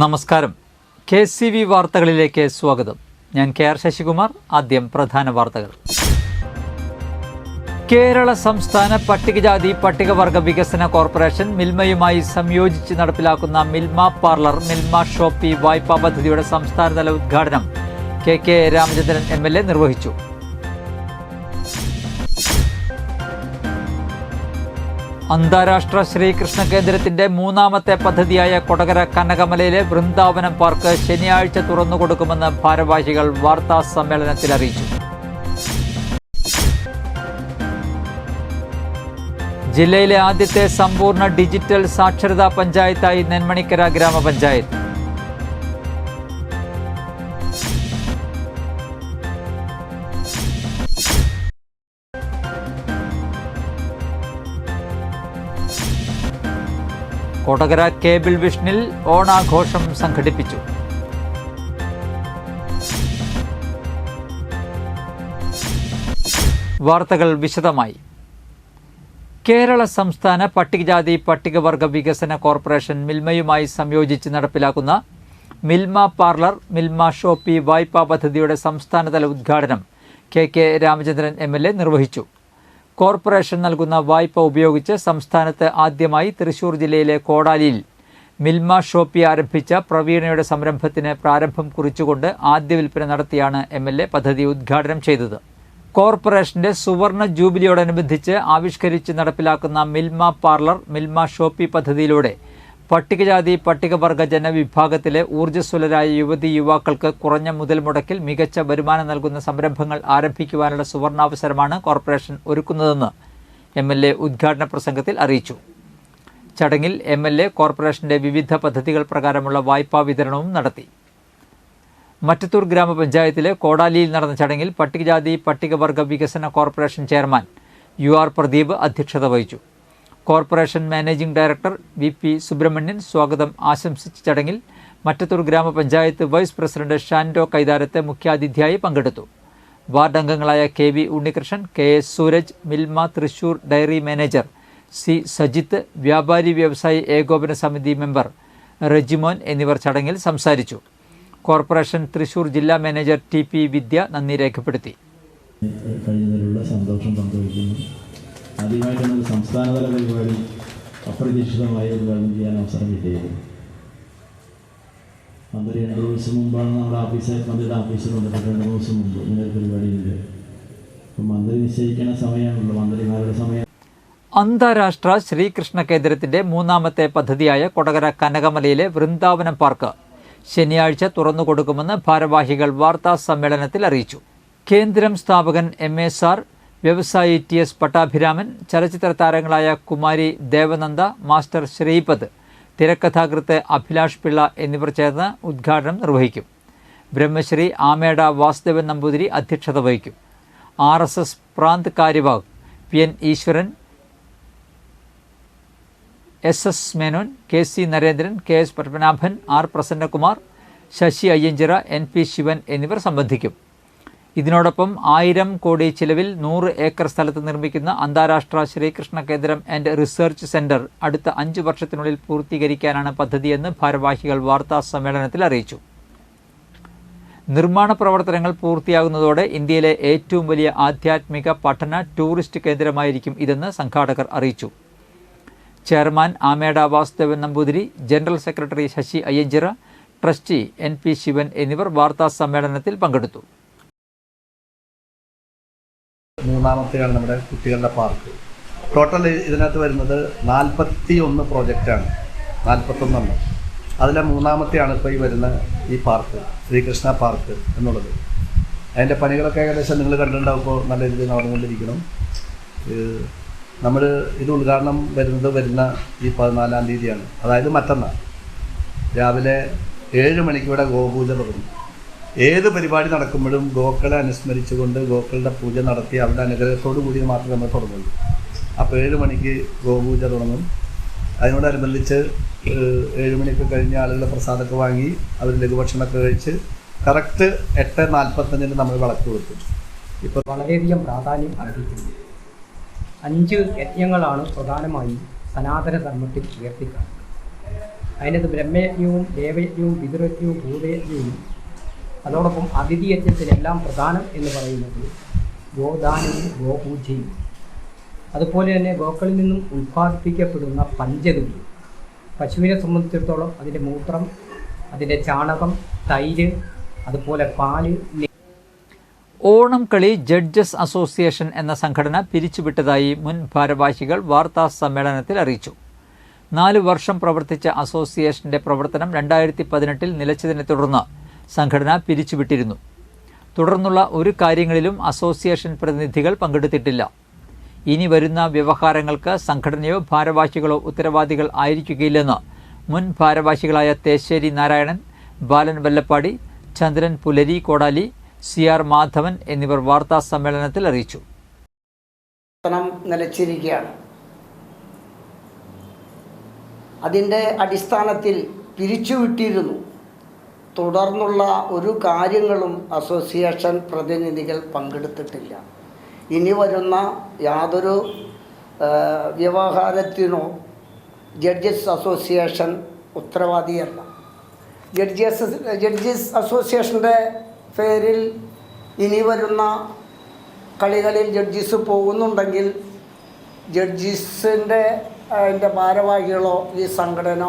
നമസ്കാരം. KCV വാർത്തകളിലേക്ക് സ്വാഗതം. ഞാൻ KR ശശികുമാർ. ആദ്യം പ്രധാന വാർത്തകൾ. കേരള സംസ്ഥാന പട്ടികജാതി പട്ടികവർഗ വികസന കോർപ്പറേഷൻ മിൽമയുമായി സംയോജിച്ച് നടപ്പിലാക്കുന്ന മിൽമ പാർലർ, മിൽമ ഷോപ്പി വായ്പാ പദ്ധതിയുടെ സംസ്ഥാനതല ഉദ്ഘാടനം KK രാമചന്ദ്രൻ MLA നിർവഹിച്ചു. അന്താരാഷ്ട്ര ശ്രീകൃഷ്ണ കേന്ദ്രത്തിന്റെ മൂന്നാമത്തെ പദ്ധതിയായ കൊടകര കനകമലയിലെ വൃന്ദാവനം പാർക്ക് ശനിയാഴ്ച തുറന്നുകൊടുക്കുമെന്ന് ഭാരവാഹികൾ വാർത്താ സമ്മേളനത്തിൽ അറിയിച്ചു. ജില്ലയിലെ ആദ്യത്തെ സമ്പൂർണ്ണ ഡിജിറ്റൽ സാക്ഷരതാ പഞ്ചായത്തായി നെന്മണിക്കര ഗ്രാമപഞ്ചായത്ത്. കൊടകര കേബിൾ വിഷനിൽ ഓണാഘോഷം സംഘടിപ്പിച്ചു. വാർത്തകൾ വിശദമായി. കേരള സംസ്ഥാന പട്ടികജാതി പട്ടികവർഗ വികസന കോർപ്പറേഷൻ മിൽമയുമായി സംയോജിച്ച് നടപ്പിലാക്കുന്ന മിൽമ പാർലർ, മിൽമ ഷോപ്പി വായ്പാ പദ്ധതിയുടെ സംസ്ഥാനതല ഉദ്ഘാടനം KK രാമചന്ദ്രൻ MLA നിർവഹിച്ചു. കോർപ്പറേഷൻ നൽകുന്ന വായ്പ ഉപയോഗിച്ച് സംസ്ഥാനത്ത് ആദ്യമായി തൃശൂർ ജില്ലയിലെ കോടാലിയിൽ മിൽമ ഷോപ്പി ആരംഭിച്ച പ്രവീണയുടെ സംരംഭത്തിന് പ്രാരംഭം കുറിച്ചുകൊണ്ട് ആദ്യ വിൽപ്പന നടത്തിയാണ് MLA പദ്ധതി ഉദ്ഘാടനം ചെയ്തത്. കോർപ്പറേഷന്റെ സുവർണ ജൂബിലിയോടനുബന്ധിച്ച് ആവിഷ്കരിച്ച് നടപ്പിലാക്കുന്ന മിൽമ പാർലർ, മിൽമ ഷോപ്പി പദ്ധതിയിലൂടെ പട്ടികജാതി പട്ടികവർഗ ജനവിഭാഗത്തിലെ ഊർജ്ജസ്വലരായ യുവതി യുവാക്കൾക്ക് കുറഞ്ഞ മുതൽ മുടക്കിൽ മികച്ച വരുമാനം നൽകുന്ന സംരംഭങ്ങൾ ആരംഭിക്കുവാനുള്ള സുവർണാവസരമാണ് കോർപ്പറേഷൻ ഒരുക്കുന്നതെന്ന് MLA ഉദ്ഘാടന പ്രസംഗത്തിൽ അറിയിച്ചു. ചടങ്ങിൽ MLA കോർപ്പറേഷന്റെ വിവിധ പദ്ധതികൾ പ്രകാരമുള്ള വായ്പാ വിതരണവും നടത്തി. മറ്റത്തൂർ ഗ്രാമപഞ്ചായത്തിലെ കോടാലിയിൽ നടന്ന ചടങ്ങിൽ പട്ടികജാതി പട്ടികവർഗ വികസന കോർപ്പറേഷൻ ചെയർമാൻ UR പ്രദീപ് അധ്യക്ഷത വഹിച്ചു. Corporation managing director VP Subramanian സ്വാഗതം ആശംസിച്ച ചടങ്ങിൽ മറ്റത്തൂർ ഗ്രാമപഞ്ചായത്ത് വൈസ് പ്രസിഡന്റ് ഷാൻഡോ കൈതാരത്തെ മുഖ്യാതിഥിയായി പങ്കെടുത്തു. വാർഡ് അംഗങ്ങളായ KV Unnikrishnan, KS Sooraj, Milma Thrissur dairy manager C Sajith, വ്യാപാരി വ്യവസായി ഏകോപന സമിതി മെമ്പർ റെജിമോൻ എന്നിവർ ചടങ്ങിൽ സംസാരിച്ചു. കോർപ്പറേഷൻ തൃശൂർ ജില്ലാ മാനേജർ TP വിദ്യ നന്ദി രേഖപ്പെടുത്തി. സന്തോഷം പങ്കുവയ്ക്കുന്നു. ആദ്യമായിട്ടാണ് സംസ്ഥാനതല പരിപാടി അപ്രതീക്ഷിതമായി ഉദ്ഘാടനം ചെയ്യാൻ അവസരം കിട്ടിയത്. മന്ത്രി 2 ദിവസം മുമ്പാണ് നമ്മുടെ മന്ത്രിയുടെ ഓഫീസിൽ വന്നിട്ട് 2 ദിവസം മുമ്പ് ഇങ്ങനെ ഒരു പരിപാടിയുണ്ട്. അപ്പം മന്ത്രി നിശ്ചയിക്കുന്ന സമയമാണല്ലോ, മന്ത്രിമാരുടെ സമയം. അന്താരാഷ്ട്ര ശ്രീകൃഷ്ണ കേന്ദ്രത്തിന്റെ മൂന്നാമത്തെ പദ്ധതിയായ കൊടകര കനകമലയിലെ വൃന്ദാവനം പാർക്ക് ശനിയാഴ്ച തുറന്നുകൊടുക്കുമെന്ന് ഭാരവാഹികൾ വാർത്താ സമ്മേളനത്തിൽ അറിയിച്ചു. കേന്ദ്രം സ്ഥാപകൻ MSR, വ്യവസായി TS പട്ടാഭിരാമൻ, ചലച്ചിത്ര താരങ്ങളായ കുമാരി ദേവനന്ദ, മാസ്റ്റർ ശ്രീപദ്, തിരക്കഥാകൃത്ത് അഭിലാഷ് പിള്ള എന്നിവർ ചേർന്ന് ഉദ്ഘാടനം നിർവഹിക്കും. ബ്രഹ്മശ്രീ ആമേട വാസുദേവൻ നമ്പൂതിരി അധ്യക്ഷത വഹിക്കും. RSS പ്രാന്ത് കാര്യവാഹ് PN ഈശ്വരൻ, SS Menon, KC Narendran, KS Padmanabhan, R Prasannakumar, Sasi Ayyanchira, NP Sivan എന്നിവർ സംബന്ധിക്കും. ഇതിനോടൊപ്പം 1000 കോടി ചിലവിൽ 100 ഏക്കർ സ്ഥലത്ത് നിർമ്മിക്കുന്ന അന്താരാഷ്ട്ര ശ്രീകൃഷ്ണ കേന്ദ്രം ആൻഡ് റിസർച്ച് സെന്റർ അടുത്ത 5 വർഷത്തിനുള്ളിൽ പൂർത്തീകരിക്കാനാണ് പദ്ധതിയെന്ന് ഭാരവാഹികൾ വാർത്താ സമ്മേളനത്തിൽ അറിയിച്ചു. നിർമ്മാണ പ്രവർത്തനങ്ങൾ പൂർത്തിയാകുന്നതോടെ ഇന്ത്യയിലെ ഏറ്റവും വലിയ ആധ്യാത്മിക പഠന ടൂറിസ്റ്റ് കേന്ദ്രമായിരിക്കും ഇതെന്ന് സംഘാടകർ അറിയിച്ചു. Chairman Ameda Vasudevan Namboothiri, general secretary Sasi Ayyanchira, trustee NP Sivan എന്നിവർ വാർത്താ സമ്മേളനത്തിൽ പങ്കെടുത്തു. മൂന്നാമത്തെയാണ് നമ്മുടെ കുട്ടികളുടെ പാർക്ക്. ടോട്ടൽ ഇതിനകത്ത് വരുന്നത് 41 പ്രോജക്റ്റാണ്, 41. അതിലെ മൂന്നാമത്തെയാണ് ഇപ്പോൾ ഈ വരുന്ന ഈ പാർക്ക്, ശ്രീകൃഷ്ണ പാർക്ക് എന്നുള്ളത്. അതിൻ്റെ പണികളൊക്കെ ഏകദേശം നിങ്ങൾ കണ്ടിട്ടുണ്ടാവും. ഇപ്പോൾ നല്ല രീതിയിൽ നടന്നുകൊണ്ടിരിക്കണം. നമ്മൾ ഇത് ഉദ്ഘാടനം വരുന്ന ഈ 14-ാം തീയതിയാണ്, അതായത് മറ്റന്നാൾ രാവിലെ 7 മണിക്ക് ഇവിടെ ഗോപൂജ തുടങ്ങും. ഏത് പരിപാടി നടക്കുമ്പോഴും ഗോക്കളെ അനുസ്മരിച്ചുകൊണ്ട് ഗോക്കളുടെ പൂജ നടത്തി അവരുടെ അനുഗ്രഹത്തോടു കൂടി മാത്രമേ നമ്മൾ തുടങ്ങുള്ളൂ. അപ്പോൾ 7 മണിക്ക് ഗോപൂജ തുടങ്ങും. അതിനോടനുബന്ധിച്ച് 7 മണിക്ക് കഴിഞ്ഞ ആളുകളുടെ പ്രസാദമൊക്കെ വാങ്ങി അവർ ലഘുഭക്ഷണമൊക്കെ കഴിച്ച് കറക്റ്റ് 8:45 നമ്മൾ വിളക്ക് കൊടുക്കും. ഇപ്പോൾ വളരെയധികം പ്രാധാന്യം അർഹിക്കുന്നു. 5 യജ്ഞങ്ങളാണ് പ്രധാനമായും സനാതന ധർമ്മത്തിൽ ഉയർത്തിക്കാണുന്നത്. അതിനകത്ത് ബ്രഹ്മയജ്ഞവും ദേവയജ്ഞവും പിതൃയജ്ഞവും ഭൂതയജ്ഞവും അതോടൊപ്പം അതിഥിയജ്ഞത്തിനെല്ലാം പ്രധാനം എന്ന് പറയുന്നത് ഗോദാനവും ഗോപൂജയും അതുപോലെ തന്നെ ഗോക്കളിൽ നിന്നും ഉൽപ്പാദിപ്പിക്കപ്പെടുന്ന പഞ്ചഗവ്യം. പശുവിനെ സംബന്ധിച്ചിടത്തോളം അതിൻ്റെ മൂത്രം, അതിൻ്റെ ചാണകം, തൈര്, അതുപോലെ പാല്. ഓണം കളി ജഡ്ജസ് അസോസിയേഷൻ എന്ന സംഘടന പിരിച്ചുവിട്ടതായി മുൻ ഭാരവാഹികൾ വാർത്താ സമ്മേളനത്തിൽ അറിയിച്ചു. 4 വർഷം പ്രവർത്തിച്ച അസോസിയേഷന്റെ പ്രവർത്തനം 2018 നിലച്ചതിനെ തുടർന്ന് സംഘടന പിരിച്ചുവിട്ടിരുന്നു. തുടർന്നുള്ള ഒരു കാര്യങ്ങളിലും അസോസിയേഷൻ പ്രതിനിധികൾ പങ്കെടുത്തിട്ടില്ല. ഇനി വരുന്ന വ്യവഹാരങ്ങൾക്ക് സംഘടനയോ ഭാരവാഹികളോ ഉത്തരവാദികൾ ആയിരിക്കുകയില്ലെന്ന് മുൻ ഭാരവാഹികളായ തേശ്ശേരി നാരായണൻ, ബാലൻ വല്ലപ്പാടി, ചന്ദ്രൻ പുലരി കോടാലി, CR മാധവൻ എന്നിവർ വാർത്താ സമ്മേളനത്തിൽ അറിയിച്ചു. നിലച്ചിരിക്കുകയാണ്. അതിൻ്റെ അടിസ്ഥാനത്തിൽ പിരിച്ചുവിട്ടിരുന്നു. തുടർന്നുള്ള ഒരു കാര്യങ്ങളും അസോസിയേഷൻ പ്രതിനിധികൾ പങ്കെടുത്തിട്ടില്ല. ഇനി വരുന്ന യാതൊരു വ്യവഹാരത്തിനോ ജഡ്ജസ് അസോസിയേഷൻ ഉത്തരവാദിയല്ല. ജഡ്ജസ് അസോസിയേഷൻ്റെ പേരിൽ ഇനി വരുന്ന കളികളിൽ ജഡ്ജസ് പോകുന്നുണ്ടെങ്കിൽ ജഡ്ജസിൻ്റെ അതിൻ്റെ ഭാരവാഹികളോ ഈ സംഘടന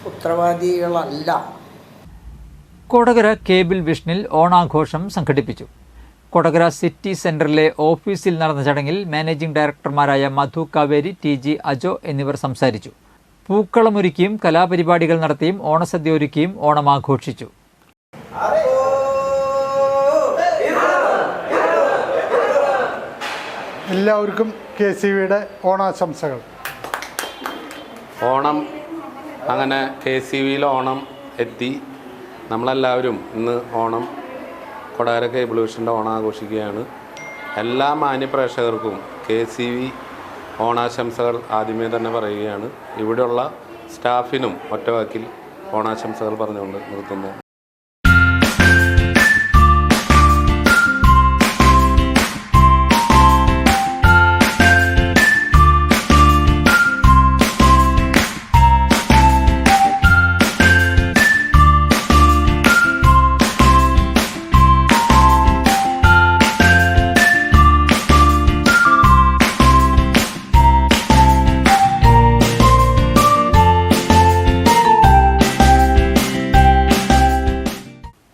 ഉത്തരവാദികളല്ല. കൊടകര കേബിൾ വിഷനിൽ ഓണാഘോഷം സംഘടിപ്പിച്ചു. കൊടകര സിറ്റി സെന്ററിലെ ഓഫീസിൽ നടന്ന ചടങ്ങിൽ മാനേജിംഗ് ഡയറക്ടർമാരായ മധു കാവേരി, TG അജോ എന്നിവർ സംസാരിച്ചു. പൂക്കളമൊരുക്കിയും കലാപരിപാടികൾ നടത്തിയും ഓണസദ്യ ഒരുക്കിയും ഓണം ആഘോഷിച്ചു. എല്ലാവർക്കും KCVയുടെ ഓണാശംസകൾ. ഓണം അങ്ങനെ KCVയിൽ ഓണം എത്തി. നമ്മളെല്ലാവരും ഇന്ന് ഓണം കൊടകര കേബിൾ വിഷൻ്റെ ഓണം ആഘോഷിക്കുകയാണ്. എല്ലാ മാന്യപ്രേക്ഷകർക്കും KCV ഓണാശംസകൾ ആദ്യമേ തന്നെ പറയുകയാണ്. ഇവിടെയുള്ള സ്റ്റാഫിനും ഒറ്റവാക്കിൽ ഓണാശംസകൾ പറഞ്ഞുകൊണ്ട് നിർത്തുന്നു.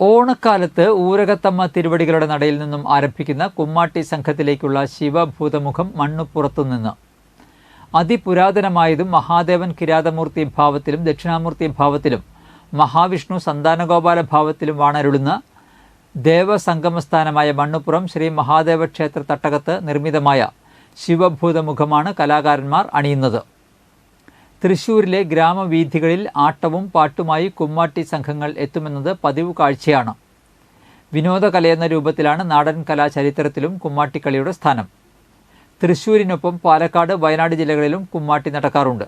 ഓണക്കാലത്ത് ഊരകത്തമ്മ തിരുവടികളുടെ നടയിൽ നിന്നും ആരംഭിക്കുന്ന കുമ്മാട്ടി സംഘത്തിലേക്കുള്ള ശിവഭൂതമുഖം മണ്ണുപുറത്തുനിന്ന് അതിപുരാതനമായതും മഹാദേവൻ കിരാതമൂർത്തി ഭാവത്തിലും ദക്ഷിണാമൂർത്തി ഭാവത്തിലും മഹാവിഷ്ണു സന്താനഗോപാല ഭാവത്തിലും വാണരുളുന്ന ദേവസംഗമസ്ഥാനമായ മണ്ണുപുറം ശ്രീ മഹാദേവ ക്ഷേത്ര തട്ടകത്ത് നിർമ്മിതമായ ശിവഭൂതമുഖമാണ് കലാകാരന്മാർ അണിയുന്നത്. തൃശ്ശൂരിലെ ഗ്രാമവീഥികളിൽ ആട്ടവും പാട്ടുമായി കുമ്മാട്ടി സംഘങ്ങൾ എത്തുമെന്നത് പതിവ് കാഴ്ചയാണ്. വിനോദകലയെന്ന രൂപത്തിലാണ് നാടൻ കലാചരിത്രത്തിലും കുമ്മാട്ടിക്കളിയുടെ സ്ഥാനം. തൃശ്ശൂരിനൊപ്പം പാലക്കാട്, വയനാട് ജില്ലകളിലും കുമ്മാട്ടി നടക്കാറുണ്ട്.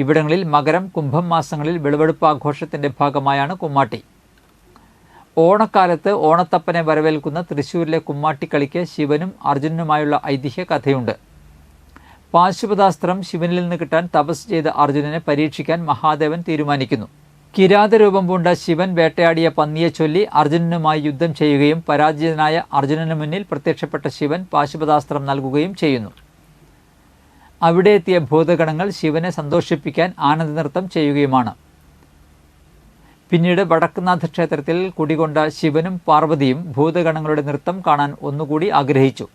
ഇവിടങ്ങളിൽ മകരം, കുംഭം മാസങ്ങളിൽ വിളവെടുപ്പ് ആഘോഷത്തിൻ്റെ ഭാഗമായാണ് കുമ്മാട്ടി. ഓണക്കാലത്ത് ഓണത്തപ്പനെ വരവേൽക്കുന്ന തൃശ്ശൂരിലെ കുമ്മാട്ടിക്കളിക്ക് ശിവനും അർജുനനുമായുള്ള ഐതിഹ്യ കഥയുണ്ട്. പാശുപതാസ്ത്രം ശിവനിൽ നിന്ന് കിട്ടാൻ തപസ് ചെയ്ത അർജുനനെ പരീക്ഷിക്കാൻ മഹാദേവൻ തീരുമാനിക്കുന്നു. കിരാതരൂപം പൂണ്ട ശിവൻ വേട്ടയാടിയ പന്നിയെ ചൊല്ലി അർജുനനുമായി യുദ്ധം ചെയ്യുകയും പരാജിതനായ അർജുനന് മുന്നിൽ പ്രത്യക്ഷപ്പെട്ട ശിവൻ പാശുപതാസ്ത്രം നൽകുകയും ചെയ്യുന്നു. അവിടെ എത്തിയ ഭൂതഗണങ്ങൾ ശിവനെ സന്തോഷിപ്പിക്കാൻ ആനന്ദനൃത്തം ചെയ്യുകയുമാണ്. പിന്നീട് വടക്കുന്നാഥ ക്ഷേത്രത്തിൽ കുടികൊണ്ട ശിവനും പാർവതിയും ഭൂതഗണങ്ങളുടെ നൃത്തം കാണാൻ ഒന്നുകൂടി ആഗ്രഹിച്ചു.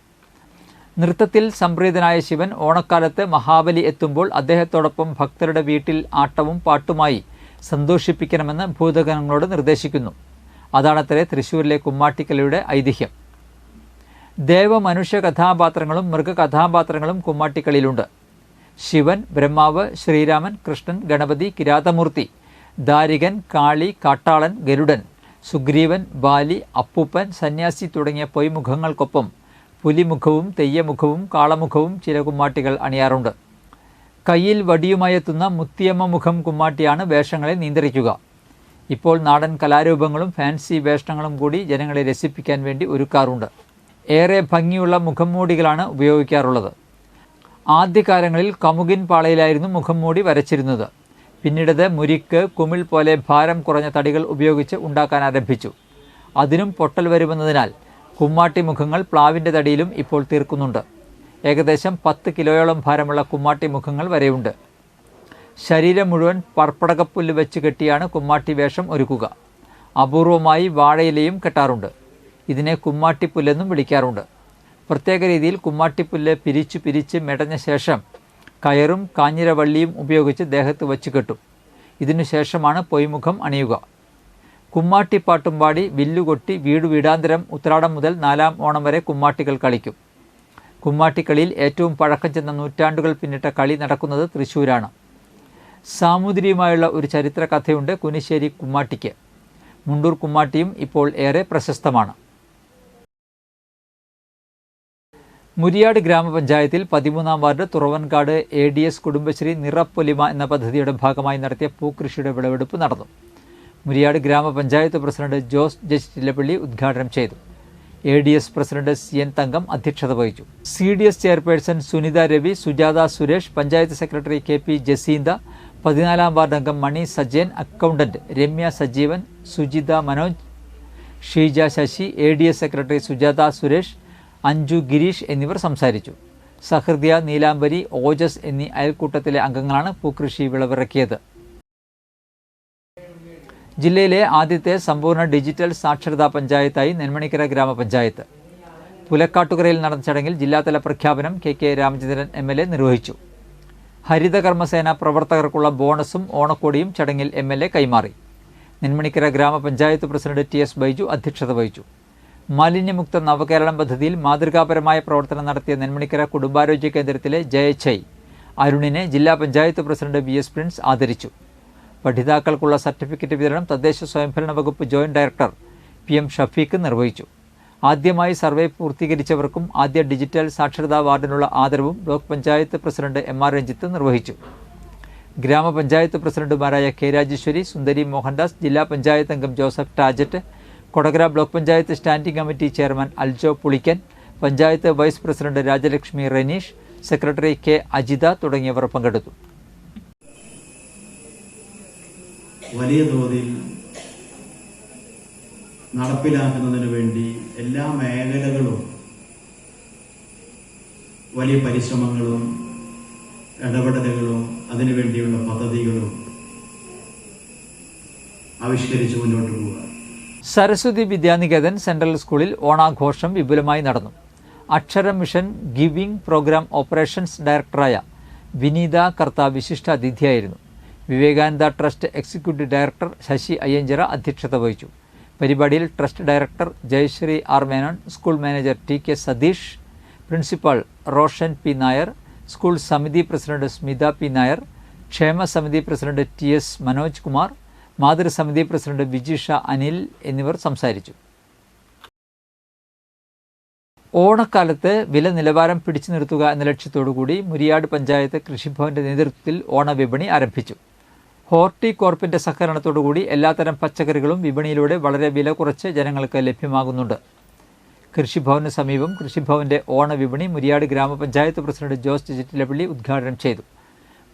നൃത്തത്തിൽ സംപ്രീതനായ ശിവൻ ഓണക്കാലത്ത് മഹാബലി എത്തുമ്പോൾ അദ്ദേഹത്തോടൊപ്പം ഭക്തരുടെ വീട്ടിൽ ആട്ടവും പാട്ടുമായി സന്തോഷിപ്പിക്കണമെന്ന് ഭൂതഗണങ്ങളോട് നിർദ്ദേശിക്കുന്നു. അതാണത്രേ തൃശ്ശൂരിലെ കുമ്മാട്ടിക്കളിയുടെ ഐതിഹ്യം. ദേവമനുഷ്യ കഥാപാത്രങ്ങളും മൃഗകഥാപാത്രങ്ങളും കുമ്മാട്ടിക്കളിയിലുണ്ട്. ശിവൻ, ബ്രഹ്മാവ്, ശ്രീരാമൻ, കൃഷ്ണൻ, ഗണപതി, കിരാതമൂർത്തി, ദാരികൻ, കാളി, കാട്ടാളൻ, ഗരുഡൻ, സുഗ്രീവൻ, ബാലി, അപ്പൂപ്പൻ, സന്യാസി തുടങ്ങിയ പൊയ്മുഖങ്ങൾക്കൊപ്പം പുലിമുഖവും തെയ്യമുഖവും കാളമുഖവും ചില കുമ്മാട്ടികൾ അണിയാറുണ്ട്. കയ്യിൽ വടിയുമായെത്തുന്ന മുത്തിയമ്മ മുഖം കുമ്മാട്ടിയാണ് വേഷങ്ങളെ നിയന്ത്രിക്കുക. ഇപ്പോൾ നാടൻ കലാരൂപങ്ങളും ഫാൻസി വേഷങ്ങളും കൂടി ജനങ്ങളെ രസിപ്പിക്കാൻ വേണ്ടി ഒരുക്കാറുണ്ട്. ഏറെ ഭംഗിയുള്ള മുഖംമൂടികളാണ് ഉപയോഗിക്കാറുള്ളത്. ആദ്യകാലങ്ങളിൽ കമുകിൻ പാളയിലായിരുന്നു മുഖംമൂടി വരച്ചിരുന്നത്. പിന്നീടത് മുരിക്ക്, കുമിൾ പോലെ ഭാരം കുറഞ്ഞ തടികൾ ഉപയോഗിച്ച് ഉണ്ടാക്കാൻ ആരംഭിച്ചു. അതിനും പൊട്ടൽ വരുമെന്നതിനാൽ കുമ്മാട്ടി മുഖങ്ങൾ പ്ലാവിൻ്റെ തടിയിലും ഇപ്പോൾ തീർക്കുന്നുണ്ട്. ഏകദേശം 10 കിലോയോളം ഭാരമുള്ള കുമ്മാട്ടി മുഖങ്ങൾ വരെയുണ്ട്. ശരീരം മുഴുവൻ പർപ്പടകപ്പുല്ല് വെച്ച് കെട്ടിയാണ് കുമ്മാട്ടി വേഷം ഒരുക്കുക. അപൂർവമായി വാഴയിലയും കെട്ടാറുണ്ട്. ഇതിനെ കുമ്മാട്ടിപ്പുല്ലെന്നും വിളിക്കാറുണ്ട്. പ്രത്യേക രീതിയിൽ കുമ്മാട്ടിപ്പുല്ല് പിരിച്ച് മെടഞ്ഞ ശേഷം കയറും കാഞ്ഞിരവള്ളിയും ഉപയോഗിച്ച് ദേഹത്ത് വച്ച് കെട്ടും. ഇതിനുശേഷമാണ് പൊയ്മുഖം അണിയുക. കുമ്മാട്ടിപ്പാട്ടും പാടി വില്ലുകൊട്ടി വീടാന്തരം ഉത്രാടം മുതൽ 4-ാം ഓണം വരെ കുമ്മാട്ടികൾ കളിക്കും. കുമ്മാട്ടിക്കളിയിൽ ഏറ്റവും പഴക്കം ചെന്ന നൂറ്റാണ്ടുകൾ പിന്നിട്ട കളി നടക്കുന്നത് തൃശ്ശൂരാണ്. സാമൂതിരിയുമായുള്ള ഒരു ചരിത്ര കഥയുണ്ട് കുനിശ്ശേരി കുമ്മാട്ടിക്ക്. മുണ്ടൂർ കുമ്മാട്ടിയും ഇപ്പോൾ ഏറെ പ്രശസ്തമാണ്. മുരിയാട് ഗ്രാമപഞ്ചായത്തിൽ 13-ാം വാർഡ് തുറവൻകാട് ADS കുടുംബശ്രീ നിറപ്പൊലിമ എന്ന പദ്ധതിയുടെ ഭാഗമായി നടത്തിയ പൂക്കൃഷിയുടെ വിളവെടുപ്പ് നടന്നു. മുരിയാട് ഗ്രാമപഞ്ചായത്ത് പ്രസിഡന്റ് ജോസ് ചിറ്റിലപ്പള്ളി ഉദ്ഘാടനം ചെയ്തു. ADS പ്രസിഡന്റ് CN തങ്കം അധ്യക്ഷത വഹിച്ചു. CDS chairperson Sunitha Ravi, Sujatha Suresh, panchayat secretary KP Jaseentha, 14-ാം വാർഡ് അംഗം Mani Sajayan, accountant Ramya Sajeevan, Sujitha Manoj, Sheeja Sasi, ADS secretary Sujatha Suresh, Anju Girish എന്നിവർ സംസാരിച്ചു. സഹൃദയ, നീലാംബരി, ഓജസ് എന്നീ അയൽക്കൂട്ടത്തിലെ അംഗങ്ങളാണ് പൂക്കൃഷി വിളവിറക്കിയത്. ജില്ലയിലെ ആദ്യത്തെ സമ്പൂർണ്ണ ഡിജിറ്റൽ സാക്ഷരതാ പഞ്ചായത്തായി നെന്മണിക്കര ഗ്രാമപഞ്ചായത്ത്. പുലക്കാട്ടുകരയിൽ നടന്ന ചടങ്ങിൽ ജില്ലാതല പ്രഖ്യാപനം KK രാമചന്ദ്രൻ MLA നിർവഹിച്ചു. ഹരിതകർമ്മസേന പ്രവർത്തകർക്കുള്ള ബോണസും ഓണക്കോടിയും ചടങ്ങിൽ MLA കൈമാറി. നെന്മണിക്കര ഗ്രാമപഞ്ചായത്ത് പ്രസിഡന്റ് TS ബൈജു അധ്യക്ഷത വഹിച്ചു. മാലിന്യമുക്ത നവകേരളം പദ്ധതിയിൽ മാതൃകാപരമായ പ്രവർത്തനം നടത്തിയ നെന്മണിക്കര കുടുംബാരോഗ്യ കേന്ദ്രത്തിലെ JHI അരുണിനെ ജില്ലാ പഞ്ചായത്ത് പ്രസിഡന്റ് VS പ്രിൻസ് ആദരിച്ചു. പഠിതാക്കൾക്കുള്ള സർട്ടിഫിക്കറ്റ് വിതരണം തദ്ദേശ സ്വയംഭരണ വകുപ്പ് ജോയിന്റ് ഡയറക്ടർ PM ഷഫീഖ് നിർവഹിച്ചു. ആദ്യമായി സർവേ പൂർത്തീകരിച്ചവർക്കും ആദ്യ ഡിജിറ്റൽ സാക്ഷരതാ വാർഡിനുള്ള ആദരവും block panchayat president MR Ranjith നിർവഹിച്ചു. ഗ്രാമപഞ്ചായത്ത് പ്രസിഡന്റുമാരായ K രാജേശ്വരി, സുന്ദരി മോഹൻദാസ്, ജില്ലാ പഞ്ചായത്ത് അംഗം Joseph Tajet, Kodakara block panchayat standing committee chairman Aljo Pulikkan, panchayat vice president Rajalakshmi Ranish, secretary K Ajitha തുടങ്ങിയവർ പങ്കെടുത്തു. വലിയ തോതിൽ നടപ്പിലാക്കുന്നതിന് വേണ്ടി എല്ലാ മേഖലകളും വലിയ പരിശ്രമങ്ങളും ഇടപെടലുകളും അതിനുവേണ്ടിയുള്ള പദ്ധതികളും ആവിഷ്കരിച്ച് മുന്നോട്ട് പോവുക. സരസ്വതി വിദ്യാനികേതൻ സെൻട്രൽ സ്കൂളിൽ ഓണാഘോഷം വിപുലമായി നടന്നു. അക്ഷര മിഷൻ ഗിവിംഗ് പ്രോഗ്രാം ഓപ്പറേഷൻസ് ഡയറക്ടറായ വിനീത കർത്ത വിശിഷ്ടാതിഥിയായിരുന്നു. Vivekananda trust executive director Sasi Ayyanchira അധ്യക്ഷത വഹിച്ചു. പരിപാടിയിൽ trust director Jayasree R Menon, school manager TK Satheesh, principal Roshan P Nair, school സമിതി പ്രസിഡന്റ് സ്മിത P നായർ, ക്ഷേമ സമിതി പ്രസിഡന്റ് TS മനോജ് കുമാർ, മാതൃസമിതി പ്രസിഡന്റ് വിജിഷ അനിൽ എന്നിവർ സംസാരിച്ചു. ഓണക്കാലത്ത് വില നിലവാരം പിടിച്ചു നിർത്തുക എന്ന ലക്ഷ്യത്തോടുകൂടി മുരിയാട് പഞ്ചായത്ത് കൃഷിഭവന്റെ നേതൃത്വത്തിൽ ഓണവിപണി ആരംഭിച്ചു. ഹോർട്ടികോർപ്പിന്റെ സഹകരണത്തോടുകൂടി എല്ലാത്തരം പച്ചക്കറികളും വിപണിയിലൂടെ വളരെ വില കുറച്ച് ജനങ്ങൾക്ക് ലഭ്യമാകുന്നുണ്ട്. കൃഷിഭവന് സമീപം കൃഷിഭവന്റെ ഓണവിപണി മുരിയാട് ഗ്രാമപഞ്ചായത്ത് പ്രസിഡന്റ് ജോസ് ചിറ്റിലപ്പള്ളി ഉദ്ഘാടനം ചെയ്തു.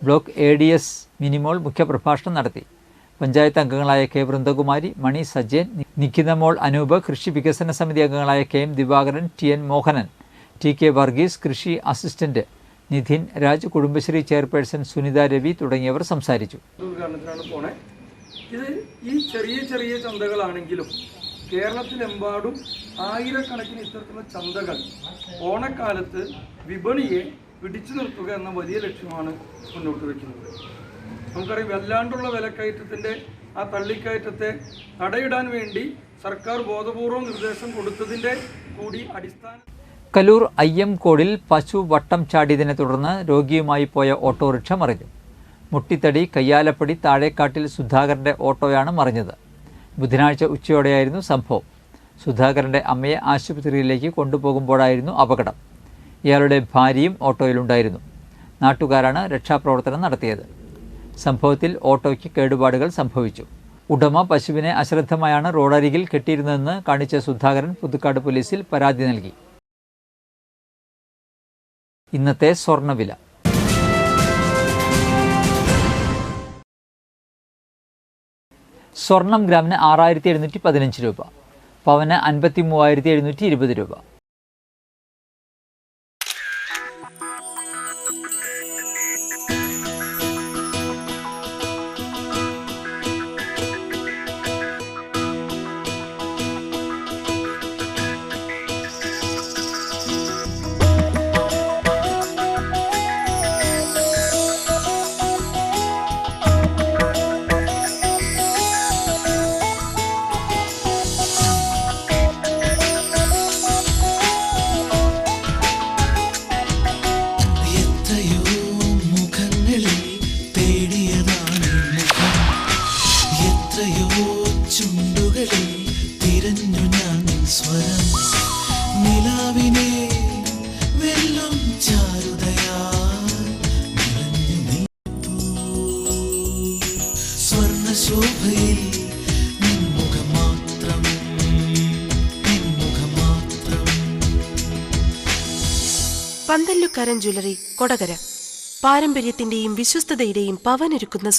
ബ്ലോക്ക് ADS മിനിമോൾ മുഖ്യപ്രഭാഷണം നടത്തി. പഞ്ചായത്ത് അംഗങ്ങളായ K വൃന്ദകുമാരി, മണി സജയൻ, നിഖിതമോൾ അനൂപ്, കൃഷി വികസന സമിതി അംഗങ്ങളായ KM Divakaran, TN Mohanan, TK Varghese, കൃഷി അസിസ്റ്റന്റ് നിധിൻ രാജ്, കുടുംബശ്രീ ചെയർപേഴ്സൺ സുനിത രവി തുടങ്ങിയവർ സംസാരിച്ചു. ഇത് ഈ ചെറിയ ചെറിയ ചന്തകളാണെങ്കിലും കേരളത്തിലെമ്പാടും ആയിരക്കണക്കിന് ഇത്തരത്തിലുള്ള ചന്തകൾ ഓണക്കാലത്ത് വിപണിയെ പിടിച്ചു നിർത്തുക എന്ന വലിയ ലക്ഷ്യമാണ് മുന്നോട്ട് വയ്ക്കുന്നത്. നമുക്കറിയാം, വല്ലാണ്ടുള്ള വിലക്കയറ്റത്തിൻ്റെ ആ തള്ളിക്കയറ്റത്തെ തടയിടാൻ വേണ്ടി സർക്കാർ ബോധപൂർവം നിർദ്ദേശം കൊടുത്തതിൻ്റെ കൂടി അടിസ്ഥാന. കലൂർ അയ്യംകോടിൽ പശു വട്ടം ചാടിയതിനെ തുടർന്ന് രോഗിയുമായി പോയ ഓട്ടോറിക്ഷ മറിഞ്ഞു. മുട്ടിത്തടി കയ്യാലപ്പടി താഴേക്കാട്ടിൽ സുധാകരൻ്റെ ഓട്ടോയാണ് മറിഞ്ഞത്. ബുധനാഴ്ച ഉച്ചയോടെയായിരുന്നു സംഭവം. സുധാകരൻ്റെ അമ്മയെ ആശുപത്രിയിലേക്ക് കൊണ്ടുപോകുമ്പോഴായിരുന്നു അപകടം. ഇയാളുടെ ഭാര്യയും ഓട്ടോയിലുണ്ടായിരുന്നു. നാട്ടുകാരാണ് രക്ഷാപ്രവർത്തനം നടത്തിയത്. സംഭവത്തിൽ ഓട്ടോയ്ക്ക് കേടുപാടുകൾ സംഭവിച്ചു. ഉടമ പശുവിനെ അശ്രദ്ധമായാണ് റോഡരികിൽ കെട്ടിയിരുന്നതെന്ന് കാണിച്ച സുധാകരൻ പുതുക്കാട് പോലീസിൽ പരാതി നൽകി. ഇന്നത്തെ സ്വർണ്ണവില. സ്വർണം ഗ്രാമിന് 6715 രൂപ, പവന് 53,720 രൂപ. പന്തല്ലുക്കാരൻ ജ്വല്ലറി, കൊടകര. പാരമ്പര്യത്തിന്റെയും വിശ്വസ്തതയുടെയും പവനൊരുക്കുന്ന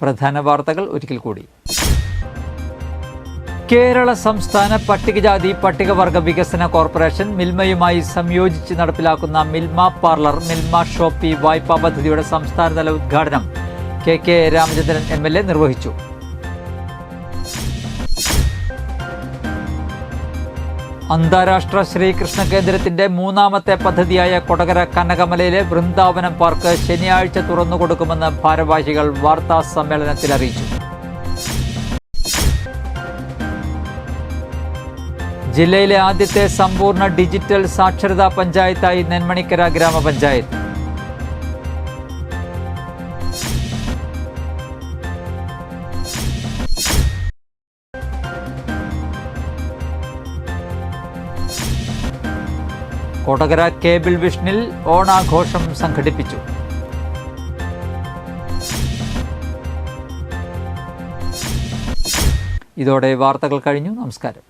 പ്രധാന വാർത്തകൾ ഒരിക്കൽ കൂടി. കേരള സംസ്ഥാന പട്ടികജാതി പട്ടികവർഗ വികസന കോർപ്പറേഷൻ മിൽമയുമായി സംയോജിച്ച് നടപ്പിലാക്കുന്ന മിൽമ പാർലർ, മിൽമ ഷോപ്പി വായ്പാ പദ്ധതിയുടെ സംസ്ഥാനതല ഉദ്ഘാടനം കെ രാമചന്ദ്രൻ MLA നിർവഹിച്ചു. അന്താരാഷ്ട്ര ശ്രീകൃഷ്ണ കേന്ദ്രത്തിന്റെ 3ാമത്തെ പദ്ധതിയായ കൊടകര കനകമലയിലെ വൃന്ദാവനം പാർക്ക് ശനിയാഴ്ച തുറന്നുകൊടുക്കുമെന്ന് ഭാരവാഹികൾ വാർത്താ സമ്മേളനത്തിൽ അറിയിച്ചു. ജില്ലയിലെ ആദ്യത്തെ സമ്പൂർണ്ണ ഡിജിറ്റൽ സാക്ഷരതാ പഞ്ചായത്തായി നെന്മണിക്കര ഗ്രാമപഞ്ചായത്ത്. കൊടകര കേബിൾ വിഷനിൽ ഓണാഘോഷം സംഘടിപ്പിച്ചു. ഇതോടെ വാർത്തകൾ കഴിഞ്ഞു. നമസ്കാരം.